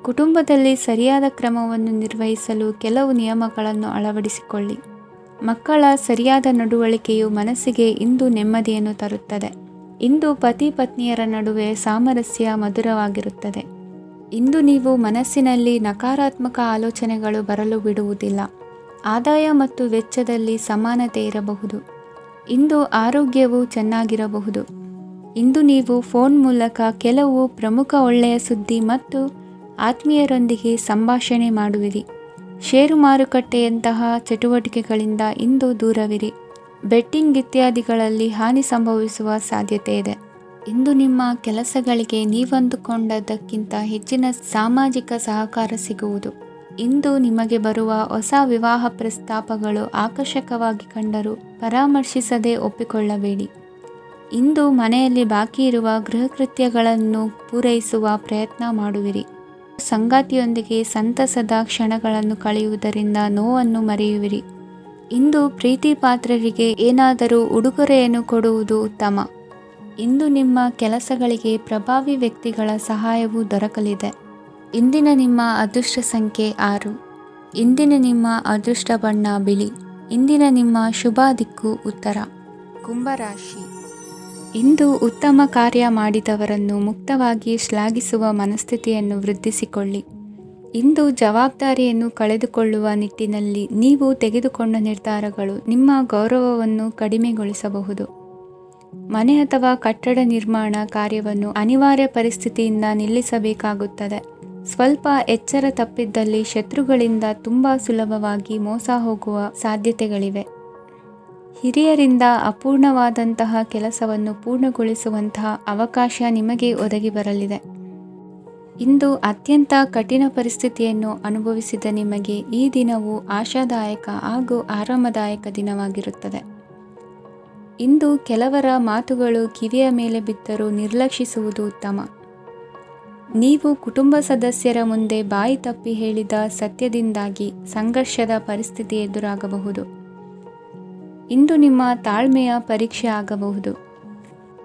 ಕುಟುಂಬದಲ್ಲಿ ಸರಿಯಾದ ಕ್ರಮವನ್ನು ನಿರ್ವಹಿಸಲು ಕೆಲವು ನಿಯಮಗಳನ್ನು ಅಳವಡಿಸಿಕೊಳ್ಳಿ. ಮಕ್ಕಳ ಸರಿಯಾದ ನಡವಳಿಕೆಯು ಮನಸ್ಸಿಗೆ ಇಂದು ನೆಮ್ಮದಿಯನ್ನು ತರುತ್ತದೆ. ಇಂದು ಪತಿ ಪತ್ನಿಯರ ನಡುವೆ ಸಾಮರಸ್ಯ ಮಧುರವಾಗಿರುತ್ತದೆ. ಇಂದು ನೀವು ಮನಸ್ಸಿನಲ್ಲಿ ನಕಾರಾತ್ಮಕ ಆಲೋಚನೆಗಳು ಬರಲು ಬಿಡುವುದಿಲ್ಲ. ಆದಾಯ ಮತ್ತು ವೆಚ್ಚದಲ್ಲಿ ಸಮಾನತೆ ಇರಬಹುದು. ಇಂದು ಆರೋಗ್ಯವು ಚೆನ್ನಾಗಿರಬಹುದು. ಇಂದು ನೀವು ಫೋನ್ ಮೂಲಕ ಕೆಲವು ಪ್ರಮುಖ ಒಳ್ಳೆಯ ಸುದ್ದಿ ಮತ್ತು ಆತ್ಮೀಯರೊಂದಿಗೆ ಸಂಭಾಷಣೆ ಮಾಡುವಿರಿ. ಷೇರು ಮಾರುಕಟ್ಟೆಯಂತಹ ಚಟುವಟಿಕೆಗಳಿಂದ ಇಂದು ದೂರವಿರಿ. ಬೆಟ್ಟಿಂಗ್ ಇತ್ಯಾದಿಗಳಲ್ಲಿ ಹಾನಿ ಸಂಭವಿಸುವ ಸಾಧ್ಯತೆ ಇದೆ. ಇಂದು ನಿಮ್ಮ ಕೆಲಸಗಳಿಗೆ ನೀವಂದುಕೊಂಡದ್ದಕ್ಕಿಂತ ಹೆಚ್ಚಿನ ಸಾಮಾಜಿಕ ಸಹಕಾರ ಸಿಗುವುದು. ಇಂದು ನಿಮಗೆ ಬರುವ ಹೊಸ ವಿವಾಹ ಪ್ರಸ್ತಾಪಗಳು ಆಕರ್ಷಕವಾಗಿ ಕಂಡರೂ ಪರಾಮರ್ಶಿಸದೆ ಒಪ್ಪಿಕೊಳ್ಳಬೇಡಿ. ಇಂದು ಮನೆಯಲ್ಲಿ ಬಾಕಿ ಇರುವ ಗೃಹಕೃತ್ಯಗಳನ್ನು ಪೂರೈಸುವ ಪ್ರಯತ್ನ ಮಾಡುವಿರಿ. ಸಂಗಾತಿಯೊಂದಿಗೆ ಸಂತಸದ ಕ್ಷಣಗಳನ್ನು ಕಳೆಯುವುದರಿಂದ ನೋವನ್ನು ಮರೆಯುವಿರಿ. ಇಂದು ಪ್ರೀತಿ ಪಾತ್ರರಿಗೆ ಏನಾದರೂ ಉಡುಗೊರೆಯನ್ನು ಕೊಡುವುದು ಉತ್ತಮ. ಇಂದು ನಿಮ್ಮ ಕೆಲಸಗಳಿಗೆ ಪ್ರಭಾವಿ ವ್ಯಕ್ತಿಗಳ ಸಹಾಯವು ದೊರಕಲಿದೆ. ಇಂದಿನ ನಿಮ್ಮ ಅದೃಷ್ಟ ಸಂಖ್ಯೆ 6. ಇಂದಿನ ನಿಮ್ಮ ಅದೃಷ್ಟ ಬಣ್ಣ ಬಿಳಿ. ಇಂದಿನ ನಿಮ್ಮ ಶುಭ ದಿಕ್ಕು ಉತ್ತರ. ಕುಂಭರಾಶಿ. ಇಂದು ಉತ್ತಮ ಕಾರ್ಯ ಮಾಡಿದವರನ್ನು ಮುಕ್ತವಾಗಿ ಶ್ಲಾಘಿಸುವ ಮನಸ್ಥಿತಿಯನ್ನು ವೃದ್ಧಿಸಿಕೊಳ್ಳಿ. ಇಂದು ಜವಾಬ್ದಾರಿಯನ್ನು ಕಳೆದುಕೊಳ್ಳುವ ನಿಟ್ಟಿನಲ್ಲಿ ನೀವು ತೆಗೆದುಕೊಂಡ ನಿರ್ಧಾರಗಳು ನಿಮ್ಮ ಗೌರವವನ್ನು ಕಡಿಮೆಗೊಳಿಸಬಹುದು. ಮನೆ ಅಥವಾ ಕಟ್ಟಡ ನಿರ್ಮಾಣ ಕಾರ್ಯವನ್ನು ಅನಿವಾರ್ಯ ಪರಿಸ್ಥಿತಿಯಿಂದ ನಿಲ್ಲಿಸಬೇಕಾಗುತ್ತದೆ. ಸ್ವಲ್ಪ ಎಚ್ಚರ ತಪ್ಪಿದ್ದಲ್ಲಿ ಶತ್ರುಗಳಿಂದ ತುಂಬ ಸುಲಭವಾಗಿ ಮೋಸ ಹೋಗುವ ಸಾಧ್ಯತೆಗಳಿವೆ. ಹಿರಿಯರಿಂದ ಅಪೂರ್ಣವಾದಂತಹ ಕೆಲಸವನ್ನು ಪೂರ್ಣಗೊಳಿಸುವಂತಹ ಅವಕಾಶ ನಿಮಗೆ ಒದಗಿ ಬರಲಿದೆ. ಇಂದು ಅತ್ಯಂತ ಕಠಿಣ ಪರಿಸ್ಥಿತಿಯನ್ನು ಅನುಭವಿಸಿದ ನಿಮಗೆ ಈ ದಿನವು ಆಶಾದಾಯಕ ಹಾಗೂ ಆರಾಮದಾಯಕ ದಿನವಾಗಿರುತ್ತದೆ. ಇಂದು ಕೆಲವರ ಮಾತುಗಳು ಕಿವಿಯ ಮೇಲೆ ಬಿದ್ದರೂ ನಿರ್ಲಕ್ಷಿಸುವುದು ಉತ್ತಮ. ನೀವು ಕುಟುಂಬ ಸದಸ್ಯರ ಮುಂದೆ ಬಾಯಿ ತಪ್ಪಿ ಹೇಳಿದ ಸತ್ಯದಿಂದಾಗಿ ಸಂಘರ್ಷದ ಪರಿಸ್ಥಿತಿ ಎದುರಾಗಬಹುದು. ಇಂದು ನಿಮ್ಮ ತಾಳ್ಮೆಯ ಪರೀಕ್ಷೆ ಆಗಬಹುದು.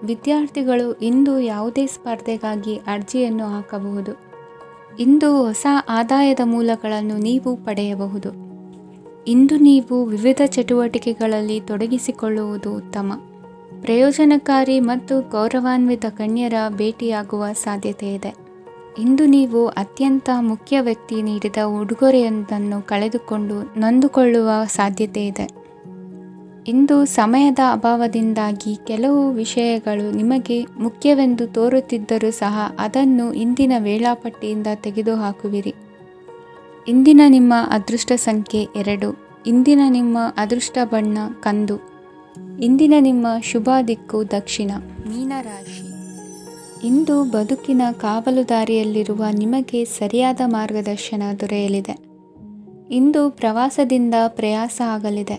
ವಿದ್ಯಾರ್ಥಿಗಳು ಇಂದು ಯಾವುದೇ ಸ್ಪರ್ಧೆಗಾಗಿ ಅರ್ಜಿಯನ್ನು ಹಾಕಬಹುದು. ಇಂದು ಹೊಸ ಆದಾಯದ ಮೂಲಗಳನ್ನು ನೀವು ಪಡೆಯಬಹುದು. ಇಂದು ನೀವು ವಿವಿಧ ಚಟುವಟಿಕೆಗಳಲ್ಲಿ ತೊಡಗಿಸಿಕೊಳ್ಳುವುದು ಉತ್ತಮ. ಪ್ರಯೋಜನಕಾರಿ ಮತ್ತು ಗೌರವಾನ್ವಿತ ಗಣ್ಯರ ಭೇಟಿಯಾಗುವ ಸಾಧ್ಯತೆ ಇದೆ. ಇಂದು ನೀವು ಅತ್ಯಂತ ಮುಖ್ಯ ವ್ಯಕ್ತಿ ನೀಡಿದ ಉಡುಗೊರೆಯೊಂದನ್ನು ಕಳೆದುಕೊಂಡು ನೊಂದುಕೊಳ್ಳುವ ಸಾಧ್ಯತೆ ಇದೆ. ಇಂದು ಸಮಯದ ಅಭಾವದಿಂದಾಗಿ ಕೆಲವು ವಿಷಯಗಳು ನಿಮಗೆ ಮುಖ್ಯವೆಂದು ತೋರುತ್ತಿದ್ದರೂ ಸಹ ಅದನ್ನು ಇಂದಿನ ವೇಳಾಪಟ್ಟಿಯಿಂದ ತೆಗೆದುಹಾಕುವಿರಿ. ಇಂದಿನ ನಿಮ್ಮ ಅದೃಷ್ಟ ಸಂಖ್ಯೆ 2. ಇಂದಿನ ನಿಮ್ಮ ಅದೃಷ್ಟ ಬಣ್ಣ ಕಂದು. ಇಂದಿನ ನಿಮ್ಮ ಶುಭ ದಿಕ್ಕು ದಕ್ಷಿಣ. ಮೀನರಾಶಿ. ಇಂದು ಬದುಕಿನ ಕಾವಲುದಾರಿಯಲ್ಲಿರುವ ನಿಮಗೆ ಸರಿಯಾದ ಮಾರ್ಗದರ್ಶನ ದೊರೆಯಲಿದೆ. ಇಂದು ಪ್ರವಾಸದಿಂದ ಪ್ರಯಾಸ ಆಗಲಿದೆ.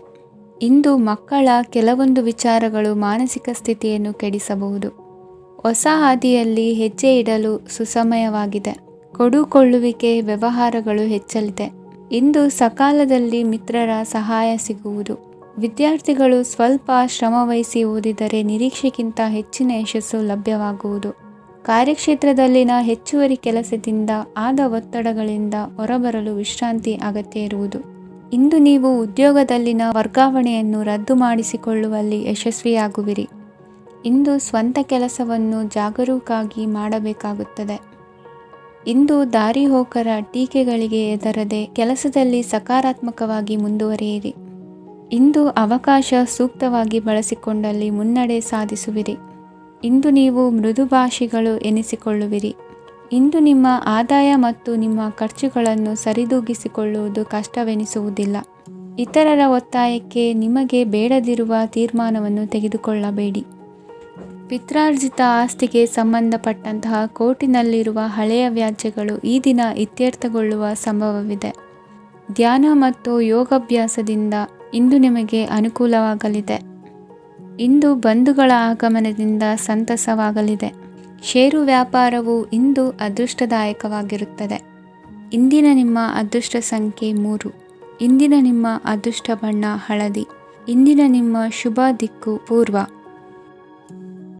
ಇಂದು ಮಕ್ಕಳ ಕೆಲವೊಂದು ವಿಚಾರಗಳು ಮಾನಸಿಕ ಸ್ಥಿತಿಯನ್ನು ಕೆಡಿಸಬಹುದು. ಹೊಸ ಹಾದಿಯಲ್ಲಿ ಹೆಜ್ಜೆ ಇಡಲು ಸುಸಮಯವಾಗಿದೆ. ಕೊಡುಕೊಳ್ಳುವಿಕೆ ವ್ಯವಹಾರಗಳು ಹೆಚ್ಚಲಿದೆ. ಇಂದು ಸಕಾಲದಲ್ಲಿ ಮಿತ್ರರ ಸಹಾಯ ಸಿಗುವುದು. ವಿದ್ಯಾರ್ಥಿಗಳು ಸ್ವಲ್ಪ ಶ್ರಮವಹಿಸಿ ಓದಿದರೆ ನಿರೀಕ್ಷೆಗಿಂತ ಹೆಚ್ಚಿನ ಯಶಸ್ಸು ಲಭ್ಯವಾಗುವುದು. ಕಾರ್ಯಕ್ಷೇತ್ರದಲ್ಲಿನ ಹೆಚ್ಚುವರಿ ಕೆಲಸದಿಂದ ಆದ ಒತ್ತಡಗಳಿಂದ ಹೊರಬರಲು ವಿಶ್ರಾಂತಿ ಅಗತ್ಯ ಇರುವುದು. ಇಂದು ನೀವು ಉದ್ಯೋಗದಲ್ಲಿನ ವರ್ಗಾವಣೆಯನ್ನು ರದ್ದು ಮಾಡಿಸಿಕೊಳ್ಳುವಲ್ಲಿ ಯಶಸ್ವಿಯಾಗುವಿರಿ. ಇಂದು ಸ್ವಂತ ಕೆಲಸವನ್ನು ಜಾಗರೂಕವಾಗಿ ಮಾಡಬೇಕಾಗುತ್ತದೆ. ಇಂದು ದಾರಿಹೋಕರ ಟೀಕೆಗಳಿಗೆ ಹೆದರದೆ ಕೆಲಸದಲ್ಲಿ ಸಕಾರಾತ್ಮಕವಾಗಿ ಮುಂದುವರಿಯಿರಿ. ಇಂದು ಅವಕಾಶ ಸೂಕ್ತವಾಗಿ ಬಳಸಿಕೊಂಡಲ್ಲಿ ಮುನ್ನಡೆ ಸಾಧಿಸುವಿರಿ. ಇಂದು ನೀವು ಮೃದುಭಾಷಿಗಳು ಎನಿಸಿಕೊಳ್ಳುವಿರಿ. ಇಂದು ನಿಮ್ಮ ಆದಾಯ ಮತ್ತು ನಿಮ್ಮ ಖರ್ಚುಗಳನ್ನು ಸರಿದೂಗಿಸಿಕೊಳ್ಳುವುದು ಕಷ್ಟವೆನಿಸುವುದಿಲ್ಲ. ಇತರರ ಒತ್ತಾಯಕ್ಕೆ ನಿಮಗೆ ಬೇಡದಿರುವ ತೀರ್ಮಾನವನ್ನು ತೆಗೆದುಕೊಳ್ಳಬೇಡಿ. ಪಿತ್ರಾರ್ಜಿತ ಆಸ್ತಿಗೆ ಸಂಬಂಧಪಟ್ಟಂತಹ ಕೋರ್ಟಿನಲ್ಲಿರುವ ಹಳೆಯ ವ್ಯಾಜ್ಯಗಳು ಈ ದಿನ ಇತ್ಯರ್ಥಗೊಳ್ಳುವ ಸಂಭವವಿದೆ. ಧ್ಯಾನ ಮತ್ತು ಯೋಗಾಭ್ಯಾಸದಿಂದ ಇಂದು ನಿಮಗೆ ಅನುಕೂಲವಾಗಲಿದೆ. ಇಂದು ಬಂಧುಗಳ ಆಗಮನದಿಂದ ಸಂತಸವಾಗಲಿದೆ. ಷೇರು ವ್ಯಾಪಾರವು ಇಂದು ಅದೃಷ್ಟದಾಯಕವಾಗಿರುತ್ತದೆ. ಇಂದಿನ ನಿಮ್ಮ ಅದೃಷ್ಟ ಸಂಖ್ಯೆ 3. ಇಂದಿನ ನಿಮ್ಮ ಅದೃಷ್ಟ ಬಣ್ಣ ಹಳದಿ. ಇಂದಿನ ನಿಮ್ಮ ಶುಭ ದಿಕ್ಕು ಪೂರ್ವ.